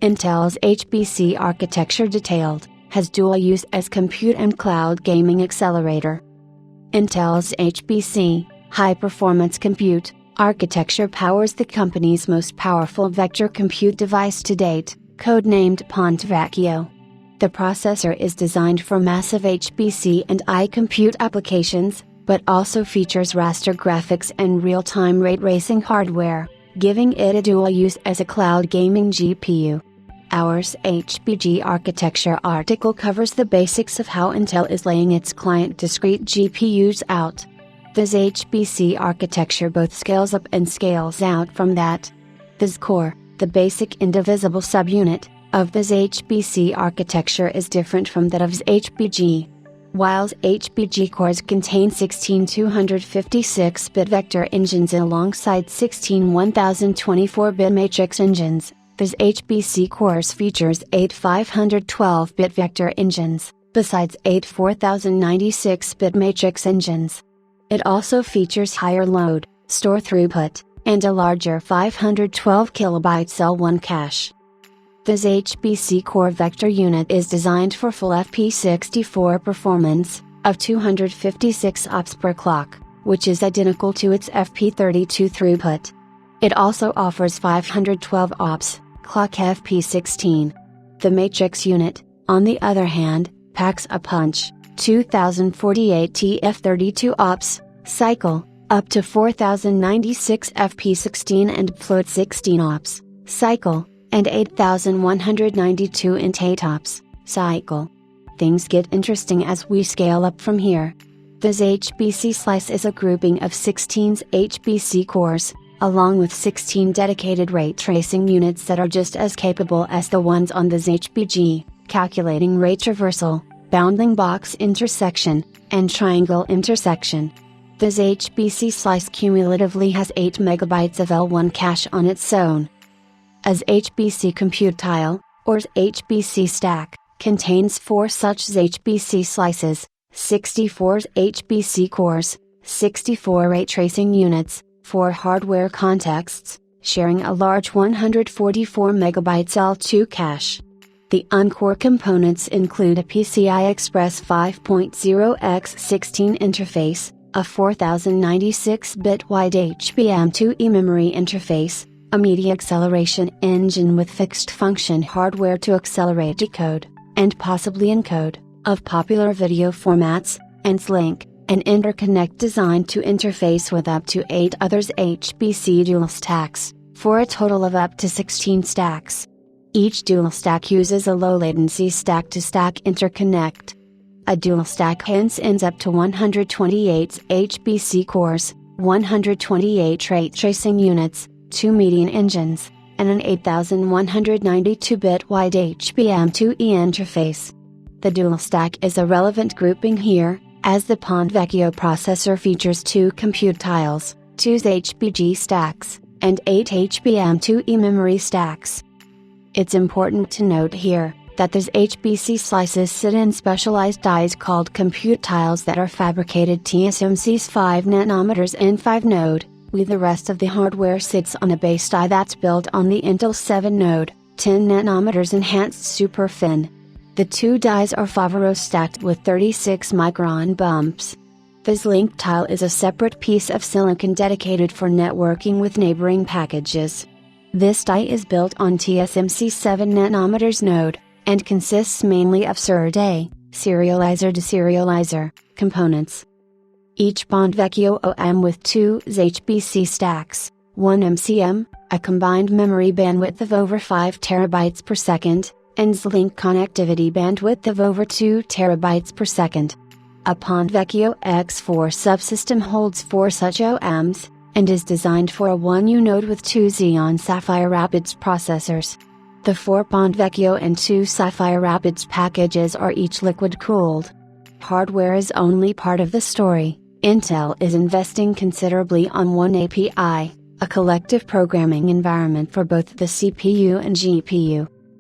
Intel's HPC architecture detailed, has dual use as compute and cloud gaming accelerator. Intel's HPC, high-performance compute, architecture powers the company's most powerful vector compute device to date, codenamed Ponte Vecchio. The processor is designed for massive HPC and I-compute applications, but also features raster graphics and real-time ray tracing hardware, giving it a dual use as a cloud gaming GPU. Our HPG architecture article covers the basics of how Intel is laying its client discrete GPUs out. This HPC architecture both scales up and scales out from that. This core, the basic indivisible subunit, of this HPC architecture is different from that of HPG. While HPG cores contain 16 256-bit vector engines alongside 16 1024-bit matrix engines, this HPC cores features 8 512-bit vector engines, besides 8 4096-bit matrix engines. It also features higher load, store throughput, and a larger 512 KB L1 cache. This HPC core vector unit is designed for full FP64 performance, of 256 ops per clock, which is identical to its FP32 throughput. It also offers 512 ops, clock FP16. The matrix unit, on the other hand, packs a punch, 2048 TF32 ops, cycle, up to 4096 FP16 and float 16 ops, cycle, and 8192 int 8 ops, cycle. Things get interesting as we scale up from here. This HPC slice is a grouping of 16 HPC cores, along with 16 dedicated ray tracing units that are just as capable as the ones on this HPG, calculating ray traversal, bounding box intersection, and triangle intersection. This HPC slice cumulatively has 8 MB of L1 cache on its own. As HPC compute tile, or HPC stack, contains 4 such HPC slices, 64 HPC cores, 64 ray tracing units, 4 hardware contexts, sharing a large 144 MB L2 cache. The uncore components include a PCI Express 5.0x16 interface, a 4096-bit wide HBM2E memory interface, a media acceleration engine with fixed function hardware to accelerate decode, and possibly encode, of popular video formats, and link, an interconnect designed to interface with up to 8 others HPC dual stacks, for a total of up to 16 stacks. Each dual stack uses a low latency stack-to-stack interconnect. A dual stack hence ends up to 128 HPC cores, 128 ray tracing units, 2 median engines, and an 8192-bit wide HBM2E interface. The dual stack is a relevant grouping here, as the Ponte Vecchio processor features 2 compute tiles, 2 HPG stacks, and 8 HBM2E memory stacks. It's important to note here, that these HPC slices sit in specialized dies called compute tiles that are fabricated TSMC's 5 nanometers N5 node, while the rest of the hardware sits on a base die that's built on the Intel 7 node, 10 nanometers enhanced superfin. The 2 dies are Favaro stacked with 36 micron bumps. This link tile is a separate piece of silicon dedicated for networking with neighboring packages. This die is built on TSMC 7 nanometers node, and consists mainly of SerDes, serializer to serializer, components. Each Ponte Vecchio OM with 2 HPC stacks, 1 MCM, a combined memory bandwidth of over 5 TB per second, and link connectivity bandwidth of over 2 TB per second. A Ponte Vecchio X4 subsystem holds 4 such OMs, and is designed for a 1U node with 2 Xeon Sapphire Rapids processors. The 4 Ponte Vecchio and 2 Sapphire Rapids packages are each liquid-cooled. Hardware is only part of the story. Intel is investing considerably on One API, a collective programming environment for both the CPU and GPU.